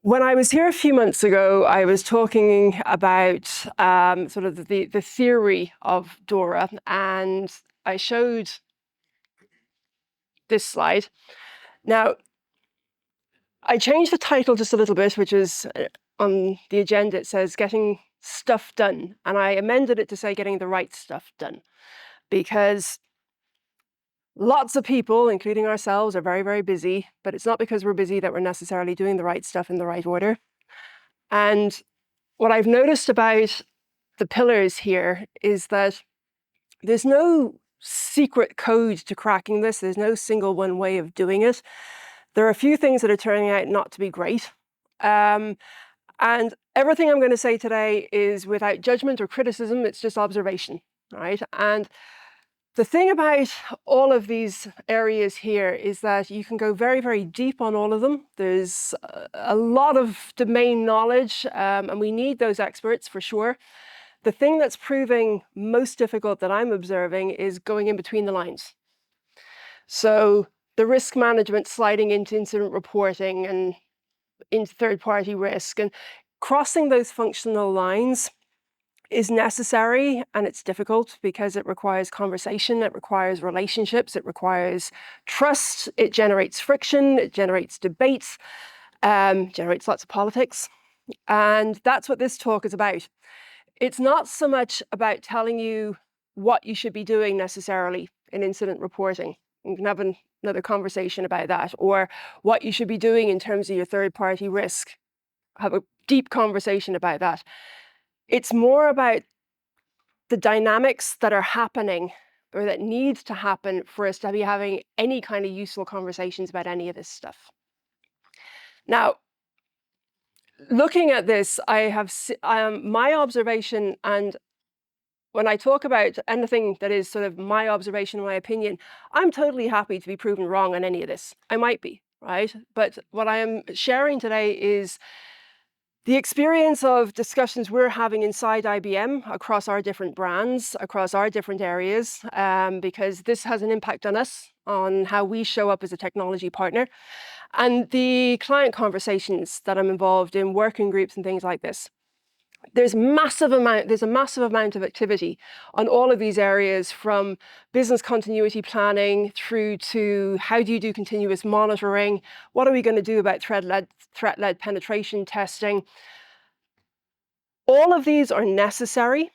When I was here a few months ago, I was talking about sort of the theory of DORA, and I showed this slide. Now, I changed the title just a little bit, which is on the agenda, it says getting stuff done, and I amended it to say getting the right stuff done, because lots of people, including ourselves, are very, very busy, but it's not because we're busy that we're necessarily doing the right stuff in the right order. And what I've noticed about the pillars here is that there's no secret code to cracking this. There's no single one way of doing it. There are a few things that are turning out not to be great. And everything I'm going to say today is without judgment or criticism. It's just observation, right? And the thing about all of these areas here is that you can go very, very deep on all of them. There's a lot of domain knowledge, and we need those experts for sure. The thing that's proving most difficult that I'm observing is going in between the lines. So the risk management sliding into incident reporting and into third-party risk, and crossing those functional lines is necessary, and it's difficult because it requires conversation, it requires relationships, it requires trust, it generates friction, it generates debates, generates lots of politics. And that's what this talk is about. It's not so much about telling you what you should be doing necessarily in incident reporting. We can have another conversation about that, or what you should be doing in terms of your third-party risk. Have a deep conversation about that. It's more about the dynamics that are happening or that need to happen for us to be having any kind of useful conversations about any of this stuff. Now, looking at this, I have my observation, and when I talk about anything that is sort of my observation, my opinion, I'm totally happy to be proven wrong on any of this. I might be, right? But what I am sharing today is the experience of discussions we're having inside IBM across our different brands, across our different areas, because this has an impact on us, on how we show up as a technology partner, and the client conversations that I'm involved in, working groups and things like this. There's a massive amount of activity on all of these areas, from business continuity planning through to how do you do continuous monitoring? What are we going to do about threat-led penetration testing? All of these are necessary.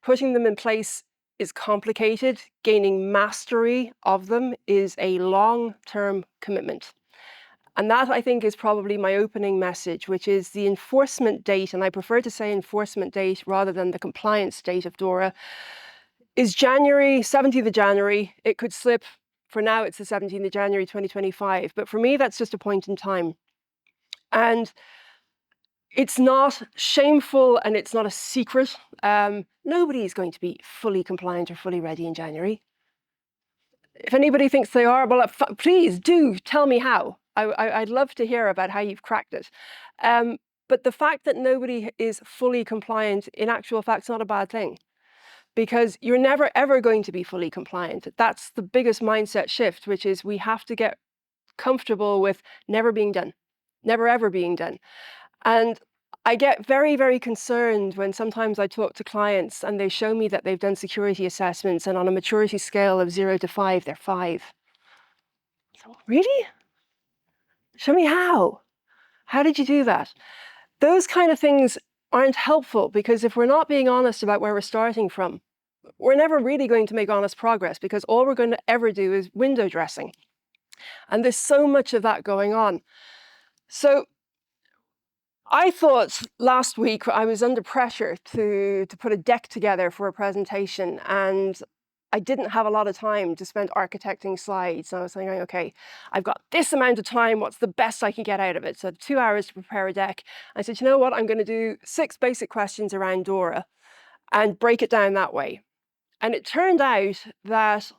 Putting them in place is complicated. Gaining mastery of them is a long-term commitment. And that, I think, is probably my opening message, which is the enforcement date, and I prefer to say enforcement date rather than the compliance date of DORA, is January, 17th of January. It could slip. For now, it's the 17th of January, 2025. But for me, that's just a point in time. And it's not shameful and it's not a secret. Nobody is going to be fully compliant or fully ready in January. If anybody thinks they are, well, please do tell me how. I'd love to hear about how you've cracked it. But the fact that nobody is fully compliant, in actual fact, is not a bad thing, because you're never, ever going to be fully compliant. That's the biggest mindset shift, which is we have to get comfortable with never being done, never, ever being done. And I get very, very concerned when sometimes I talk to clients and they show me that they've done security assessments, and on a maturity scale of 0 to 5, they're 5. So, really? Show me how. How did you do that? Those kind of things aren't helpful, because if we're not being honest about where we're starting from, we're never really going to make honest progress, because all we're going to ever do is window dressing. And there's so much of that going on. So I thought last week I was under pressure to put a deck together for a presentation, and I didn't have a lot of time to spend architecting slides. And I was thinking, okay, I've got this amount of time, what's the best I can get out of it? So 2 hours to prepare a deck. I said, you know what, I'm going to do 6 basic questions around DORA and break it down that way. And it turned out that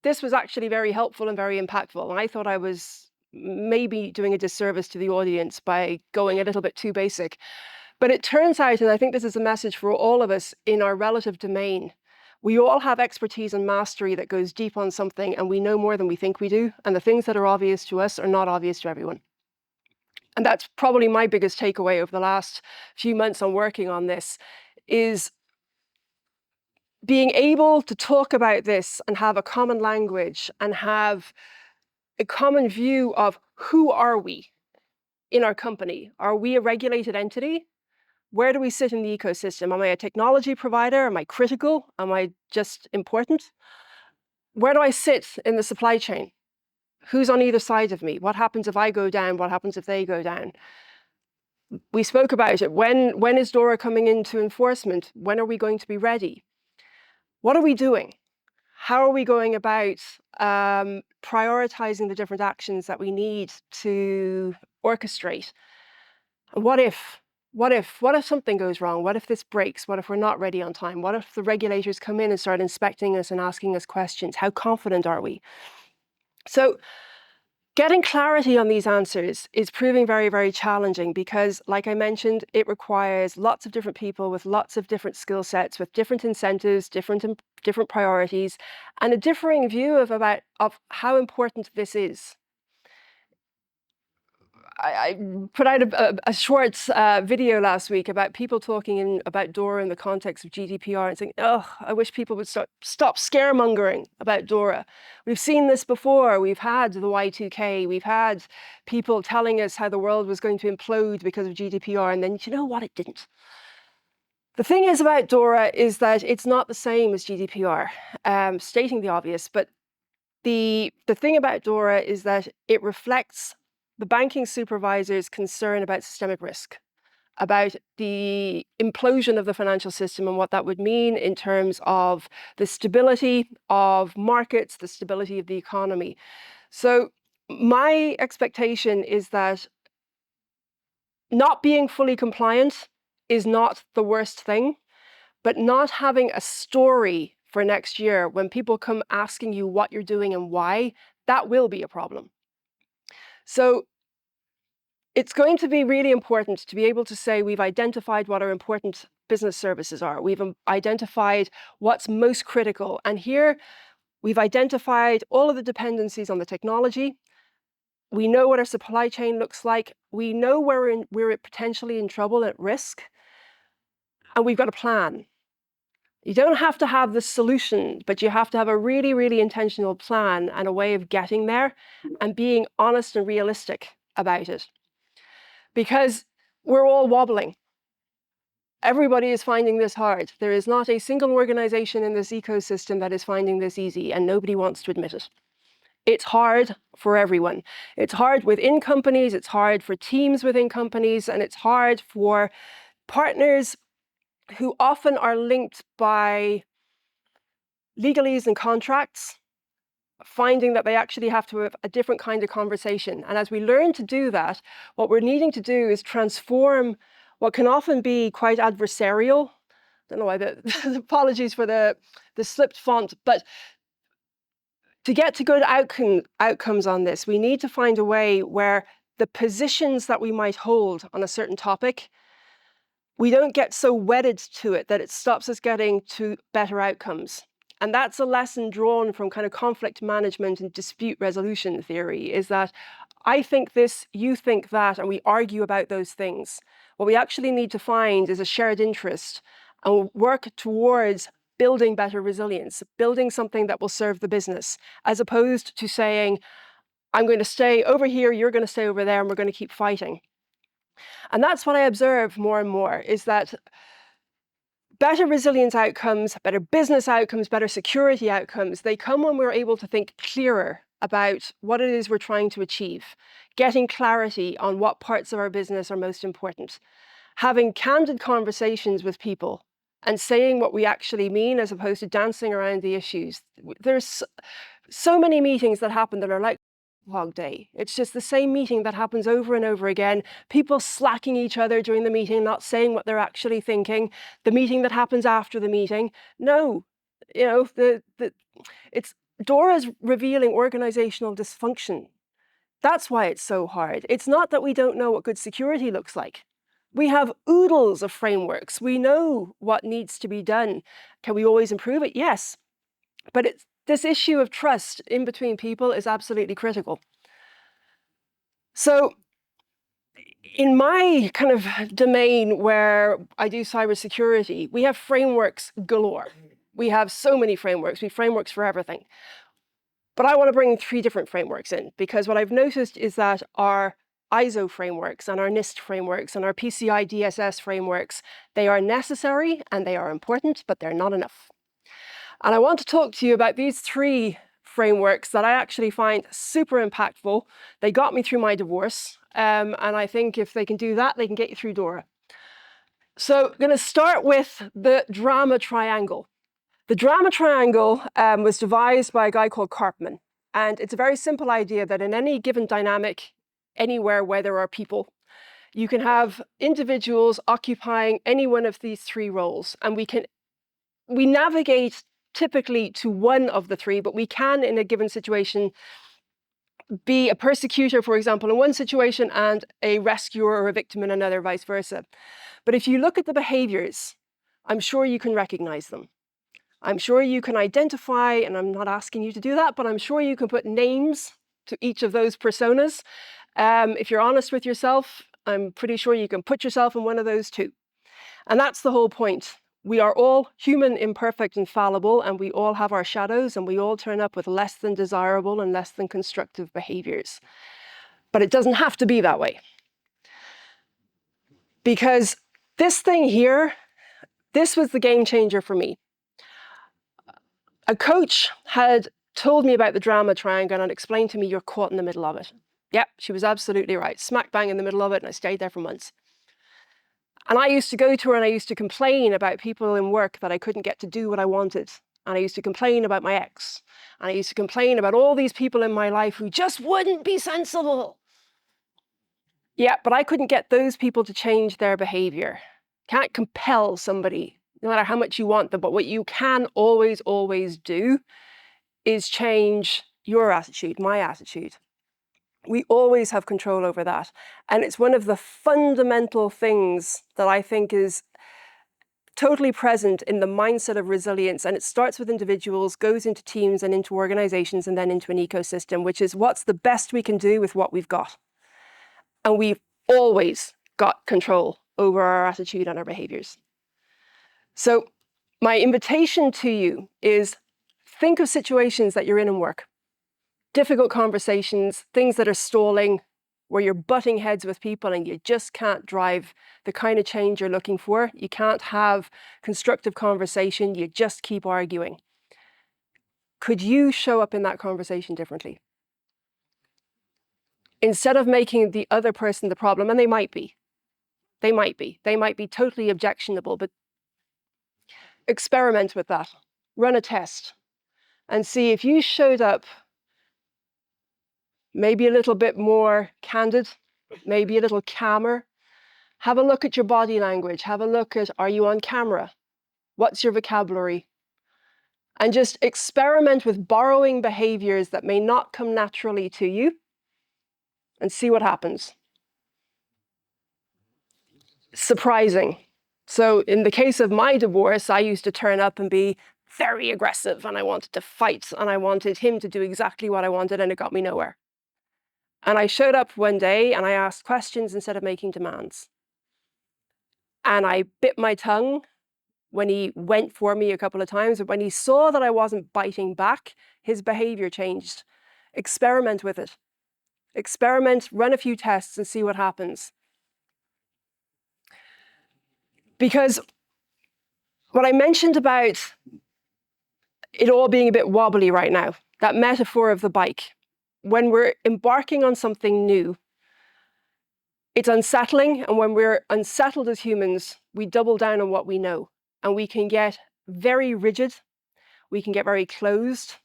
this was actually very helpful and very impactful. And I thought I was maybe doing a disservice to the audience by going a little bit too basic. But it turns out, and I think this is a message for all of us in our relative domain, we all have expertise and mastery that goes deep on something, and we know more than we think we do. And the things that are obvious to us are not obvious to everyone. and that's probably my biggest takeaway over the last few months on working on this, is being able to talk about this and have a common language and have a common view of who are we in our company. Are we a regulated entity? Where do we sit in the ecosystem? Am I a technology provider? Am I critical? Am I just important? Where do I sit in the supply chain? Who's on either side of me? What happens if I go down? What happens if they go down? We spoke about it. When is DORA coming into enforcement? When are we going to be ready? What are we doing? How are we going about prioritizing the different actions that we need to orchestrate? What if? What if something goes wrong? What if this breaks? What if we're not ready on time? What if the regulators come in and start inspecting us and asking us questions? How confident are we? So getting clarity on these answers is proving very, very challenging because, like I mentioned, it requires lots of different people with lots of different skill sets, with different incentives, different priorities, and a differing view of how important this is. I put out a short video last week about people talking about DORA in the context of GDPR and saying, oh, I wish people would stop scaremongering about DORA. We've seen this before. We've had the Y2K. We've had people telling us how the world was going to implode because of GDPR. And then, you know what? It didn't. The thing is about DORA is that it's not the same as GDPR, stating the obvious. But the thing about DORA is that it reflects the banking supervisor's concern about systemic risk, about the implosion of the financial system and what that would mean in terms of the stability of markets, the stability of the economy. So my expectation is that not being fully compliant is not the worst thing, but not having a story for next year when people come asking you what you're doing and why, that will be a problem. So it's going to be really important to be able to say we've identified what our important business services are. We've identified what's most critical. And here we've identified all of the dependencies on the technology. We know what our supply chain looks like. We know where we're potentially in trouble, at risk. And we've got a plan. You don't have to have the solution, but you have to have a really, really intentional plan and a way of getting there and being honest and realistic about it. Because we're all wobbling. Everybody is finding this hard. There is not a single organization in this ecosystem that is finding this easy, and nobody wants to admit it. It's hard for everyone. It's hard within companies, it's hard for teams within companies, and it's hard for partners who often are linked by legalese and contracts, finding that they actually have to have a different kind of conversation. And as we learn to do that, what we're needing to do is transform what can often be quite adversarial. I don't know why apologies for the slipped font, but to get to good outcomes on this, we need to find a way where the positions that we might hold on a certain topic, we don't get so wedded to it that it stops us getting to better outcomes. And that's a lesson drawn from kind of conflict management and dispute resolution theory, is that I think this, you think that, and we argue about those things. What we actually need to find is a shared interest and work towards building better resilience, building something that will serve the business, as opposed to saying, I'm going to stay over here, you're going to stay over there, and we're going to keep fighting. And that's what I observe more and more, is that better resilience outcomes, better business outcomes, better security outcomes, they come when we're able to think clearer about what it is we're trying to achieve, getting clarity on what parts of our business are most important, having candid conversations with people and saying what we actually mean as opposed to dancing around the issues. There's so many meetings that happen that are like Groundhog Day. It's just the same meeting that happens over and over again. People slacking each other during the meeting, not saying what they're actually thinking. The meeting that happens after the meeting. No, you know, it's DORA's revealing organizational dysfunction. That's why it's so hard. It's not that we don't know what good security looks like. We have oodles of frameworks. We know what needs to be done. Can we always improve it? Yes. But this issue of trust in between people is absolutely critical. So In my kind of domain where I do cybersecurity, we have frameworks galore. We have so many frameworks. We have frameworks for everything. But I want to bring 3 different frameworks in, because what I've noticed is that our ISO frameworks and our NIST frameworks and our PCI DSS frameworks, they are necessary and they are important, but they're not enough. And I want to talk to you about these 3 frameworks that I actually find super impactful. They got me through my divorce, and I think if they can do that, they can get you through DORA. So I'm going to start with the drama triangle. The drama triangle was devised by a guy called Karpman, and it's a very simple idea that in any given dynamic, anywhere where there are people, you can have individuals occupying any one of these 3 roles, and we navigate typically to one of the 3, but we can, in a given situation, be a persecutor, for example, in one situation and a rescuer or a victim in another, vice versa. But if you look at the behaviors, I'm sure you can recognize them. I'm sure you can identify, and I'm not asking you to do that, but I'm sure you can put names to each of those personas. If you're honest with yourself, I'm pretty sure you can put yourself in one of those too. And that's the whole point. We are all human, imperfect, and fallible, and we all have our shadows, and we all turn up with less than desirable and less than constructive behaviors. But it doesn't have to be that way. Because this thing here, this was the game changer for me. A coach had told me about the drama triangle and explained to me, you're caught in the middle of it. Yep, she was absolutely right. Smack bang in the middle of it, and I stayed there for months. And I used to go to her and I used to complain about people in work that I couldn't get to do what I wanted. And I used to complain about my ex. And I used to complain about all these people in my life who just wouldn't be sensible. Yeah, but I couldn't get those people to change their behavior. Can't compel somebody, no matter how much you want them. But what you can always, always do is change your attitude, my attitude. We always have control over that. And it's one of the fundamental things that I think is totally present in the mindset of resilience. And it starts with individuals, goes into teams and into organizations, and then into an ecosystem, which is what's the best we can do with what we've got. And we've always got control over our attitude and our behaviors. So my invitation to you is think of situations that you're in work. Difficult conversations, things that are stalling, where you're butting heads with people and you just can't drive the kind of change you're looking for. You can't have constructive conversation, you just keep arguing. Could you show up in that conversation differently? Instead of making the other person the problem, and they might be totally objectionable, but experiment with that. Run a test and see if you showed up maybe a little bit more candid, maybe a little calmer. Have a look at your body language. Have a look at, are you on camera? What's your vocabulary? And just experiment with borrowing behaviors that may not come naturally to you and see what happens. Surprising. So in the case of my divorce, I used to turn up and be very aggressive, and I wanted to fight, and I wanted him to do exactly what I wanted, and it got me nowhere. And I showed up one day and I asked questions instead of making demands. And I bit my tongue when he went for me a couple of times. But when he saw that I wasn't biting back, his behavior changed. Experiment with it. Experiment, run a few tests and see what happens. Because what I mentioned about it all being a bit wobbly right now, that metaphor of the bike, when we're embarking on something new, it's unsettling. And when we're unsettled as humans, we double down on what we know. And we can get very rigid. We can get very closed.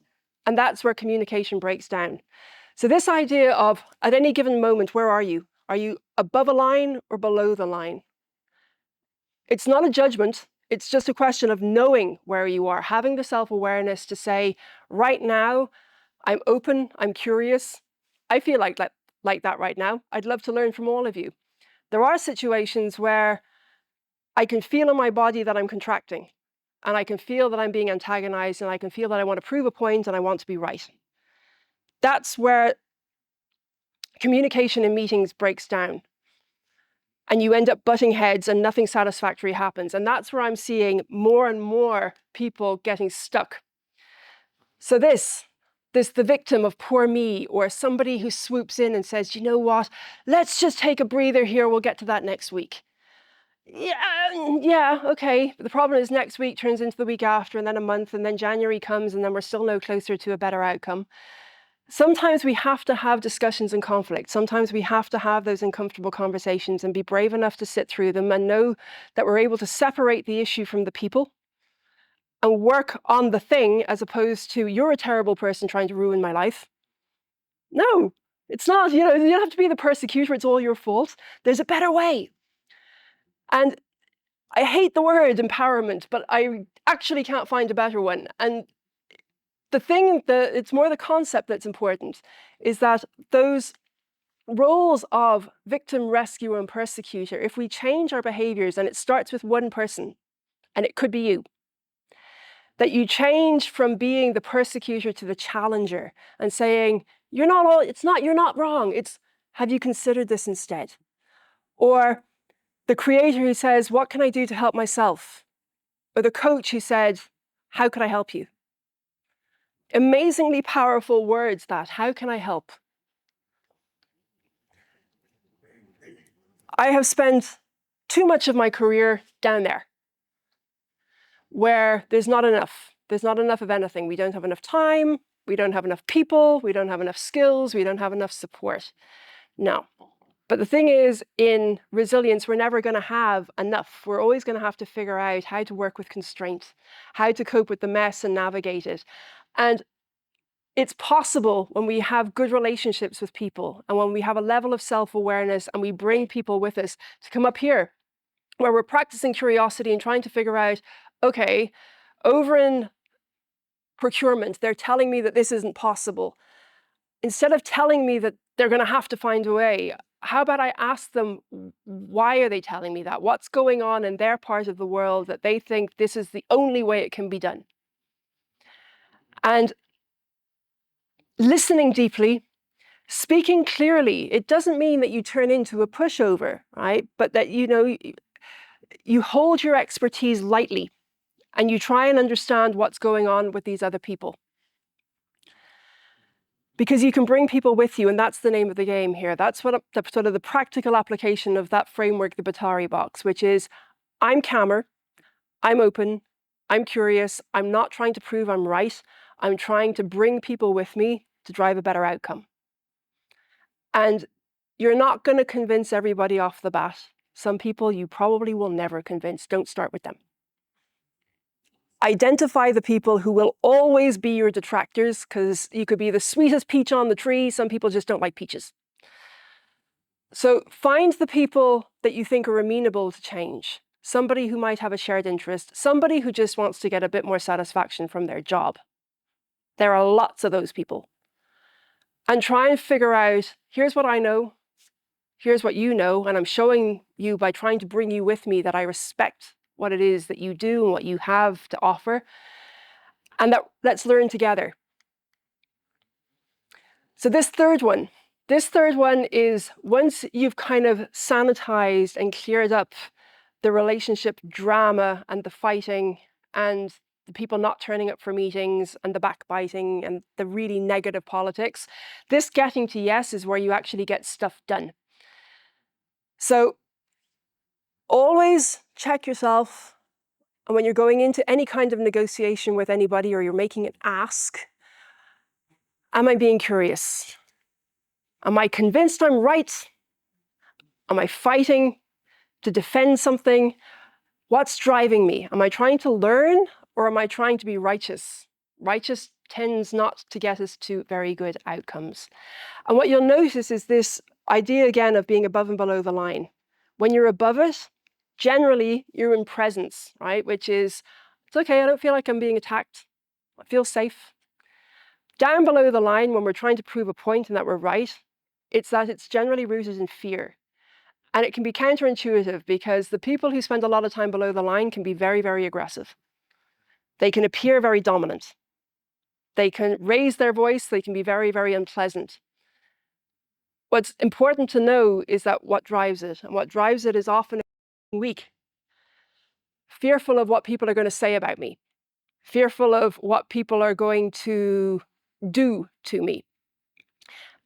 And that's where communication breaks down. So this idea of, at any given moment, where are you? Are you above a line or below the line? It's not a judgment. It's just a question of knowing where you are, having the self-awareness to say, right now, I'm open, I'm curious. I feel like that right now. I'd love to learn from all of you. There are situations where I can feel in my body that I'm contracting, and I can feel that I'm being antagonized, and I can feel that I want to prove a point and I want to be right. That's where communication in meetings breaks down. and you end up butting heads and nothing satisfactory happens. And that's where I'm seeing more and more people getting stuck. So the victim of poor me, or somebody who swoops in and says, you know what, let's just take a breather here, we'll get to that next week. Yeah, okay. But the problem is next week turns into the week after, and then a month, and then January comes, and then we're still no closer to a better outcome. Sometimes we have to have discussions and conflict. Sometimes we have to have those uncomfortable conversations and be brave enough to sit through them and know that we're able to separate the issue from the people and work on the thing, as opposed to, you're a terrible person trying to ruin my life. No, it's not. You don't have to be the persecutor. It's all your fault. There's a better way. And I hate the word empowerment, but I actually can't find a better one. And it's more the concept that's important, is that those roles of victim, rescuer, and persecutor, if we change our behaviors, and it starts with one person, and it could be you, that you change from being the persecutor to the challenger and saying, you're not wrong. It's, have you considered this instead? Or the creator who says, what can I do to help myself? Or the coach who said, how could I help you? Amazingly powerful words, that, how can I help? I have spent too much of my career down there, where there's not enough. There's not enough of anything. We don't have enough time. We don't have enough people. We don't have enough skills. We don't have enough support. No. But the thing is, in resilience, we're never going to have enough. We're always going to have to figure out how to work with constraint, how to cope with the mess and navigate it. And it's possible when we have good relationships with people, and when we have a level of self-awareness, and we bring people with us to come up here, where we're practicing curiosity and trying to figure out, okay, over in procurement, they're telling me that this isn't possible. Instead of telling me that they're going to have to find a way, how about I ask them, why are they telling me that? What's going on in their part of the world that they think this is the only way it can be done? And listening deeply, speaking clearly, it doesn't mean that you turn into a pushover, right? But that, you hold your expertise lightly and you try and understand what's going on with these other people. Because you can bring people with you, and that's the name of the game here. That's what the sort of the practical application of that framework, the Batari box, which is, I'm calmer, I'm open, I'm curious, I'm not trying to prove I'm right, I'm trying to bring people with me to drive a better outcome. And you're not going to convince everybody off the bat. Some people you probably will never convince. Don't start with them. Identify the people who will always be your detractors, because you could be the sweetest peach on the tree. Some people just don't like peaches. So find the people that you think are amenable to change. Somebody who might have a shared interest, somebody who just wants to get a bit more satisfaction from their job. There are lots of those people. And try and figure out, here's what I know, here's what you know, and I'm showing you by trying to bring you with me that I respect what it is that you do and what you have to offer, and that let's learn together. So this third one is, once you've kind of sanitized and cleared up the relationship drama and the fighting and the people not turning up for meetings and the backbiting and the really negative politics, this getting to yes is where you actually get stuff done. So always check yourself. And when you're going into any kind of negotiation with anybody, or you're making an ask, am I being curious? Am I convinced I'm right? Am I fighting to defend something? What's driving me? Am I trying to learn, or am I trying to be righteous? Righteous tends not to get us to very good outcomes. And what you'll notice is this idea again of being above and below the line. When you're above it, generally you're in presence, right? Which is, it's okay, I don't feel like I'm being attacked. I feel safe. Down below the line, when we're trying to prove a point and that we're right, it's generally rooted in fear. And it can be counterintuitive, because the people who spend a lot of time below the line can be very, very aggressive. They can appear very dominant. They can raise their voice. They can be very, very unpleasant. what's important to know is that what drives it, and what drives it is often weak, fearful of what people are going to say about me, fearful of what people are going to do to me.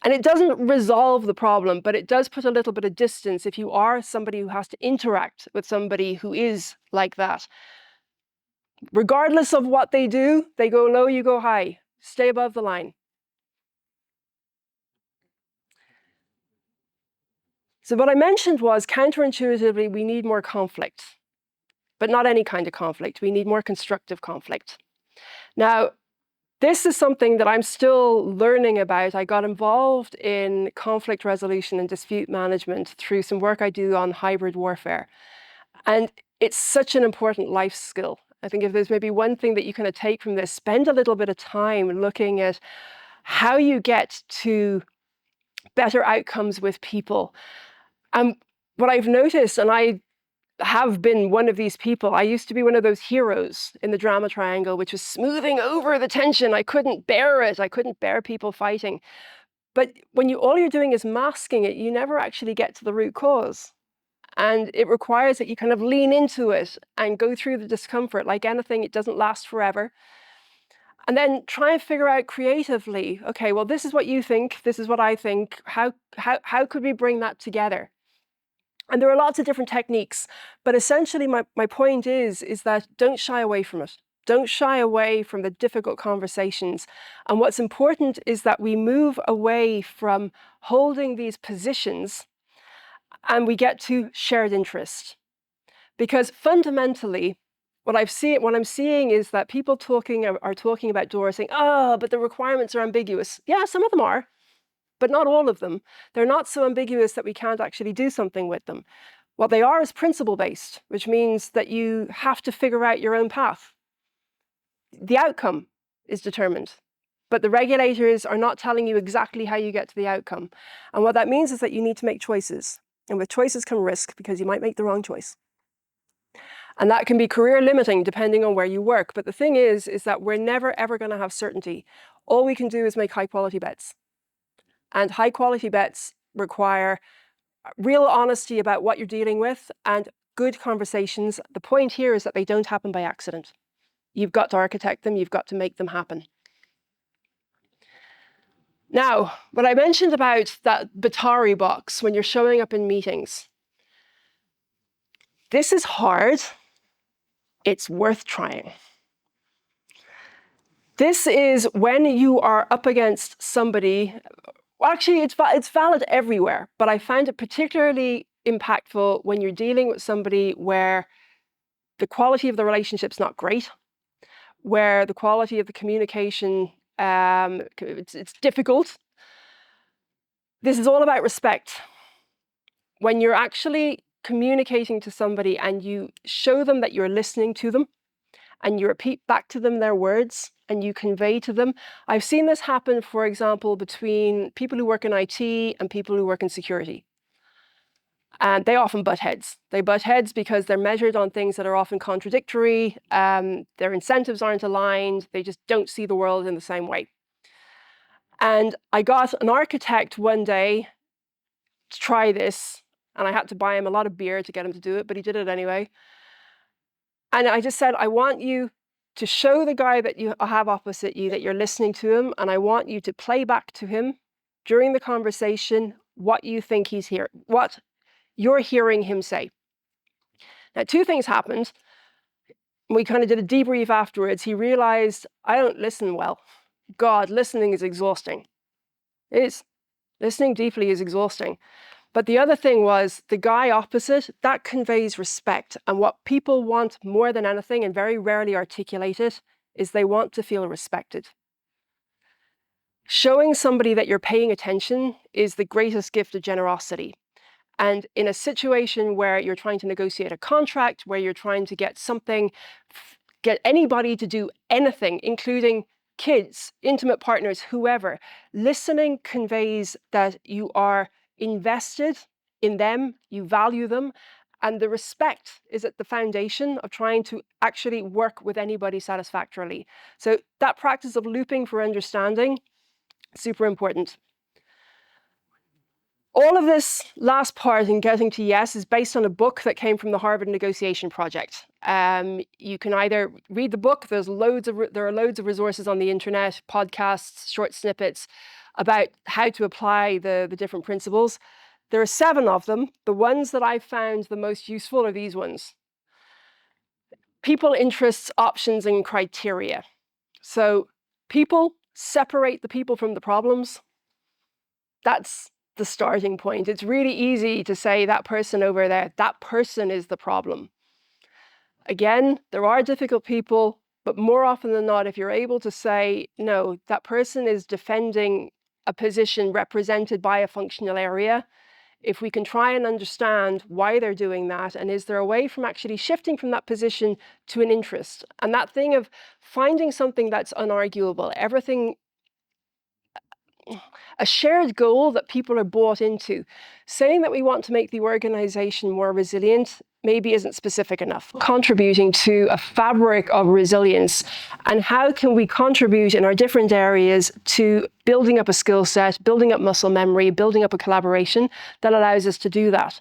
And it doesn't resolve the problem, but it does put a little bit of distance if you are somebody who has to interact with somebody who is like that. Regardless of what they do, they go low, you go high. Stay above the line. So what I mentioned was, counterintuitively, we need more conflict, but not any kind of conflict. We need more constructive conflict. Now, this is something that I'm still learning about. I got involved in conflict resolution and dispute management through some work I do on hybrid warfare. And it's such an important life skill. I think if there's maybe one thing that you kind of take from this, spend a little bit of time looking at how you get to better outcomes with people. What I've noticed, and I have been one of these people. I used to be one of those heroes in the drama triangle, which was smoothing over the tension. I couldn't bear it. I couldn't bear people fighting. But when all you're doing is masking it, you never actually get to the root cause. And it requires that you kind of lean into it and go through the discomfort. Like anything, it doesn't last forever. And then try and figure out creatively, okay, well, this is what you think, this is what I think. How could we bring that together? And there are lots of different techniques, but essentially my point is that don't shy away from it. Don't shy away from the difficult conversations. And what's important is that we move away from holding these positions and we get to shared interest. Because fundamentally, what I'm seeing is that people are talking about DORA saying, oh, but the requirements are ambiguous. Yeah, some of them are, but not all of them. They're not so ambiguous that we can't actually do something with them. What they are is principle-based, which means that you have to figure out your own path. The outcome is determined, but the regulators are not telling you exactly how you get to the outcome. And what that means is that you need to make choices. And with choices come risk, because you might make the wrong choice. And that can be career limiting depending on where you work. But the thing is that we're never, ever going to have certainty. All we can do is make high quality bets. And high quality bets require real honesty about what you're dealing with and good conversations. The point here is that they don't happen by accident. You've got to architect them. You've got to make them happen. Now, what I mentioned about that Batari box when you're showing up in meetings, this is hard. It's worth trying. This is when you are up against somebody. Well, actually, it's valid everywhere, but I find it particularly impactful when you're dealing with somebody where the quality of the relationship's not great, where the quality of the communication, it's difficult. This is all about respect. When you're actually communicating to somebody and you show them that you're listening to them, and you repeat back to them their words, and you convey to them. I've seen this happen, for example, between people who work in IT and people who work in security. And they often butt heads. They butt heads because they're measured on things that are often contradictory. Their incentives aren't aligned. They just don't see the world in the same way. And I got an architect one day to try this, and I had to buy him a lot of beer to get him to do it, but he did it anyway. And I just said, I want you to show the guy that you have opposite you that you're listening to him, and I want you to play back to him during the conversation what you think he's hearing, what you're hearing him say. Now, two things happened. We kind of did a debrief afterwards. He realized, I don't listen well. God, listening is exhausting. It is. Listening deeply is exhausting. But the other thing was the guy opposite, that conveys respect. And what people want more than anything, and very rarely articulate it, is they want to feel respected. Showing somebody that you're paying attention is the greatest gift of generosity. And in a situation where you're trying to negotiate a contract, where you're trying to get anybody to do anything, including kids, intimate partners, whoever, listening conveys that you are invested in them, you value them, and the respect is at the foundation of trying to actually work with anybody satisfactorily. So that practice of looping for understanding, super important. All of this last part in getting to yes is based on a book that came from the Harvard Negotiation Project. You can either read the book, there are loads of resources on the internet, podcasts, short snippets about how to apply the different principles. There are 7 of them. The ones that I found the most useful are these ones. People, interests, options, and criteria. So people, separate the people from the problems. That's the starting point. It's really easy to say that person over there, that person is the problem. Again, there are difficult people, but more often than not, if you're able to say, no, that person is defending a position represented by a functional area, if we can try and understand why they're doing that, and is there a way from actually shifting from that position to an interest? And that thing of finding something that's unarguable, everything, a shared goal that people are bought into. Saying that we want to make the organization more resilient maybe isn't specific enough. Contributing to a fabric of resilience, and how can we contribute in our different areas to building up a skill set, building up muscle memory, building up a collaboration that allows us to do that.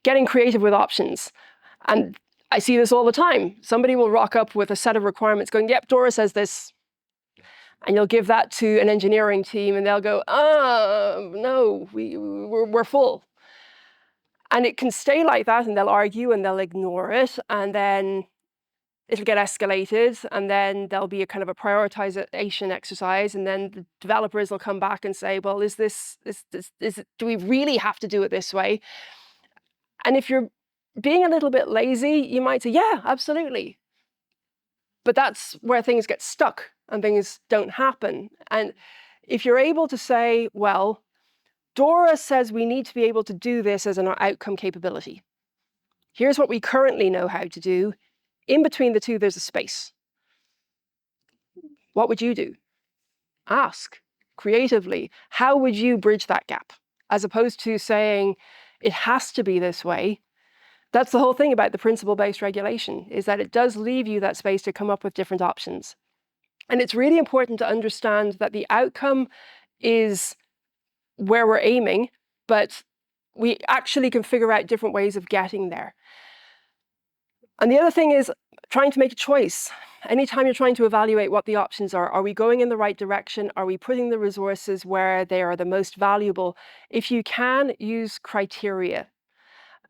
Getting creative with options. And I see this all the time. Somebody will rock up with a set of requirements going, yep, DORA says this. And you'll give that to an engineering team and they'll go, no, we're full. And it can stay like that, and they'll argue and they'll ignore it, and then it'll get escalated, and then there'll be a kind of a prioritization exercise, and then the developers will come back and say, well, do we really have to do it this way? And if you're being a little bit lazy, you might say, yeah, absolutely. But that's where things get stuck and things don't happen. And if you're able to say, well, DORA says we need to be able to do this as an outcome capability. Here's what we currently know how to do. In between the two, there's a space. What would you do? Ask creatively, how would you bridge that gap? As opposed to saying, it has to be this way. That's the whole thing about the principle-based regulation, is that it does leave you that space to come up with different options. And it's really important to understand that the outcome is where we're aiming, but we actually can figure out different ways of getting there. And the other thing is trying to make a choice. Anytime you're trying to evaluate what the options are we going in the right direction? Are we putting the resources where they are the most valuable? If you can, use criteria.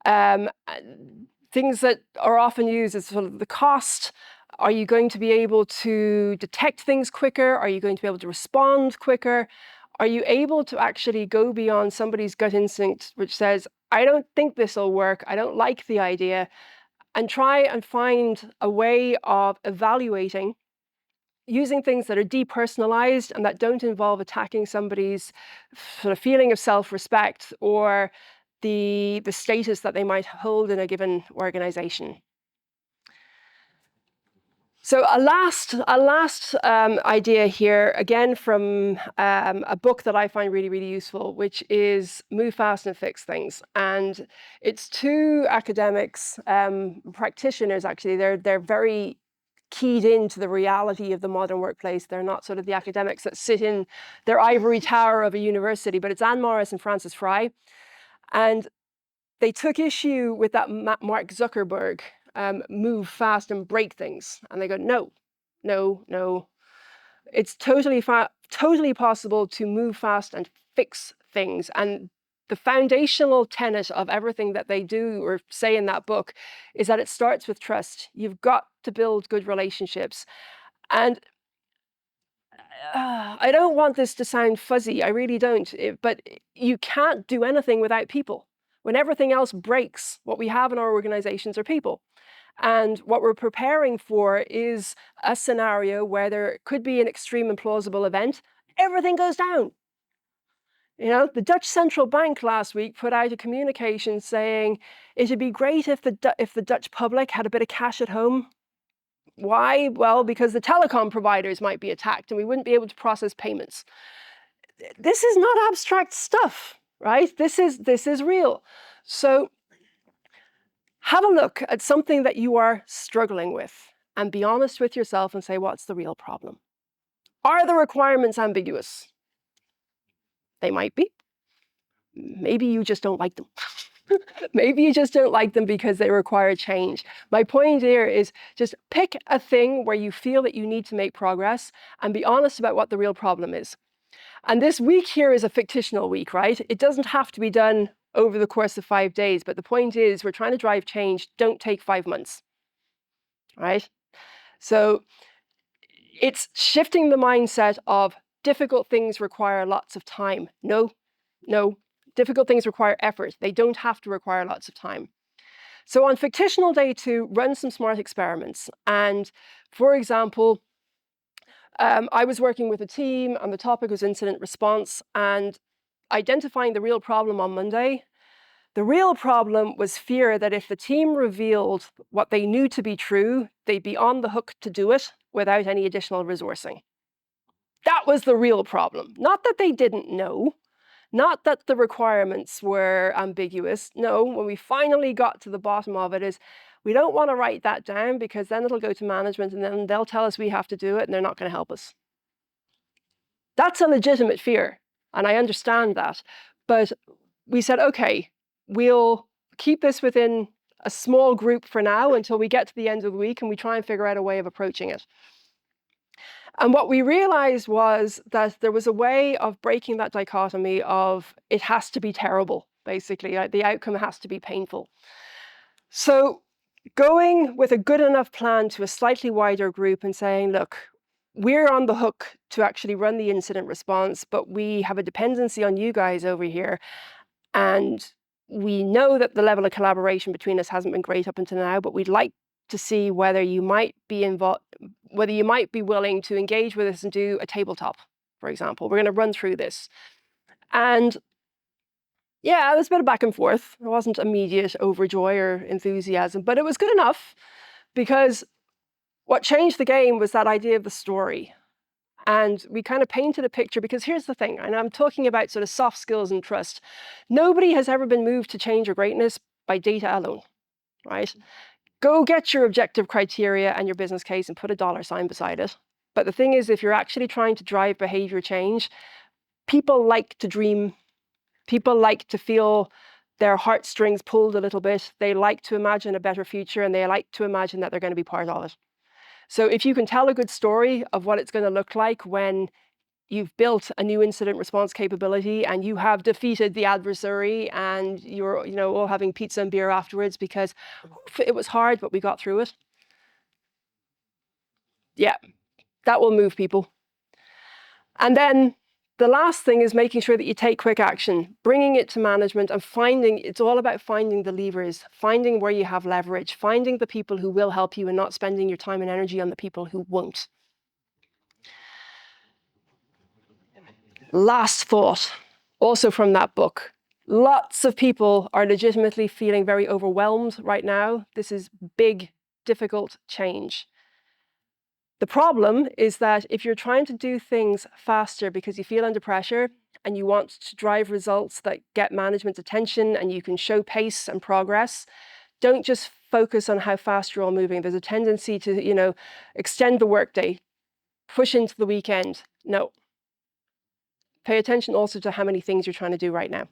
Things that are often used is sort of the cost. Are you going to be able to detect things quicker? Are you going to be able to respond quicker? Are you able to actually go beyond somebody's gut instinct, which says, I don't think this will work, I don't like the idea, and try and find a way of evaluating using things that are depersonalized and that don't involve attacking somebody's sort of feeling of self-respect or the status that they might hold in a given organization. So a last idea here, again from a book that I find really, really useful, which is Move Fast and Fix Things. And it's 2 academics, practitioners actually. They're very keyed into the reality of the modern workplace. They're not sort of the academics that sit in their ivory tower of a university, but it's Anne Morris and Francis Fry. And they took issue with that Mark Zuckerberg move fast and break things. And they go, no. It's totally possible to move fast and fix things. And the foundational tenet of everything that they do or say in that book is that it starts with trust. You've got to build good relationships. And I don't want this to sound fuzzy, I really don't, but you can't do anything without people. When everything else breaks, what we have in our organizations are people. And what we're preparing for is a scenario where there could be an extreme implausible event. Everything goes down. You know, the Dutch Central Bank last week put out a communication saying it'd be great if the Dutch public had a bit of cash at home. Why? Well, because the telecom providers might be attacked and we wouldn't be able to process payments. This is not abstract stuff, right? This is real. So have a look at something that you are struggling with and be honest with yourself and say, what's the real problem? Are the requirements ambiguous? They might be. Maybe you just don't like them. Maybe you just don't like them because they require change. My point here is just pick a thing where you feel that you need to make progress and be honest about what the real problem is. And this week here is a fictional week, right? It doesn't have to be done over the course of 5 days, but the point is we're trying to drive change. Don't take 5 months, right? So it's shifting the mindset of difficult things require lots of time. No, difficult things require effort. They don't have to require lots of time. So on fictional day 2, run some smart experiments. And for example, I was working with a team and the topic was incident response and identifying the real problem on Monday. The real problem was fear that if the team revealed what they knew to be true, they'd be on the hook to do it without any additional resourcing. That was the real problem. Not that they didn't know, not that the requirements were ambiguous. No, when we finally got to the bottom of it is we don't want to write that down because then it'll go to management and then they'll tell us we have to do it and they're not going to help us. That's a legitimate fear, and I understand that. But we said, okay, we'll keep this within a small group for now until we get to the end of the week and we try and figure out a way of approaching it. And what we realized was that there was a way of breaking that dichotomy of it has to be terrible, basically. The outcome has to be painful. So going with a good enough plan to a slightly wider group and saying, look, we're on the hook to actually run the incident response, but we have a dependency on you guys over here. And we know that the level of collaboration between us hasn't been great up until now, but we'd like to see whether you might be involved, whether you might be willing to engage with us and do a tabletop, for example. We're going to run through this. And yeah, there's a bit of back and forth. There wasn't immediate overjoy or enthusiasm, but it was good enough because what changed the game was that idea of the story. And we kind of painted a picture because here's the thing, and I'm talking about sort of soft skills and trust. Nobody has ever been moved to change or greatness by data alone, right? Go get your objective criteria and your business case and put a $ beside it. But the thing is, if you're actually trying to drive behavior change, people like to dream. People like to feel their heartstrings pulled a little bit. They like to imagine a better future and they like to imagine that they're going to be part of it. So if you can tell a good story of what it's going to look like when you've built a new incident response capability and you have defeated the adversary and you're all having pizza and beer afterwards because it was hard, but we got through it. Yeah, that will move people. And then the last thing is making sure that you take quick action, bringing it to management and it's all about finding the levers, finding where you have leverage, finding the people who will help you and not spending your time and energy on the people who won't. Last thought, also from that book. Lots of people are legitimately feeling very overwhelmed right now. This is big, difficult change. The problem is that if you're trying to do things faster because you feel under pressure and you want to drive results that get management's attention and you can show pace and progress, don't just focus on how fast you're all moving. There's a tendency to, extend the workday, push into the weekend. No. Pay attention also to how many things you're trying to do right now.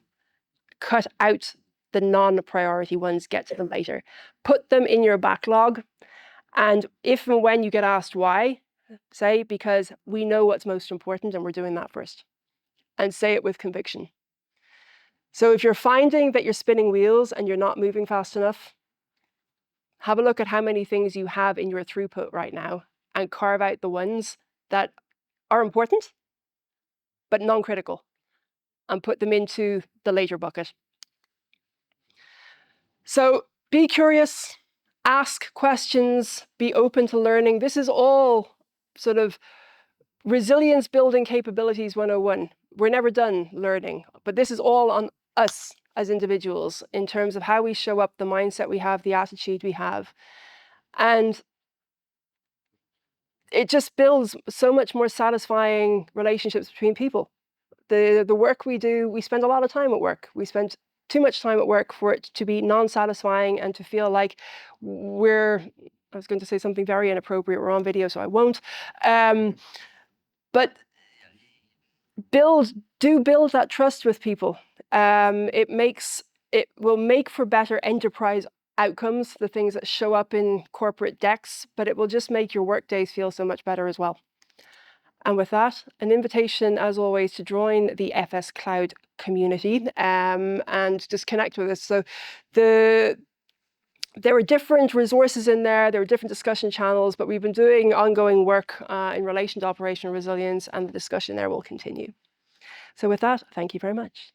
Cut out the non-priority ones, get to them later. Put them in your backlog. And if and when you get asked why, say, because we know what's most important and we're doing that first. And say it with conviction. So if you're finding that you're spinning wheels and you're not moving fast enough, have a look at how many things you have in your throughput right now and carve out the ones that are important, but non-critical, and put them into the later bucket. So be curious, ask questions, be open to learning. This is all sort of resilience building capabilities 101. We're never done learning, but this is all on us as individuals in terms of how we show up, the mindset we have, the attitude we have. And it just builds so much more satisfying relationships between people. The work we do, we spend a lot of time at work. We spend too much time at work for it to be non-satisfying and to feel like I was going to say something very inappropriate. We're on video, so I won't. But do build that trust with people. It will make for better enterprise outcomes, the things that show up in corporate decks, but it will just make your work days feel so much better as well. And with that, an invitation, as always, to join the FS Cloud community and just connect with us. So there are different resources in there, there are different discussion channels, but we've been doing ongoing work in relation to operational resilience, and the discussion there will continue. So with that, thank you very much.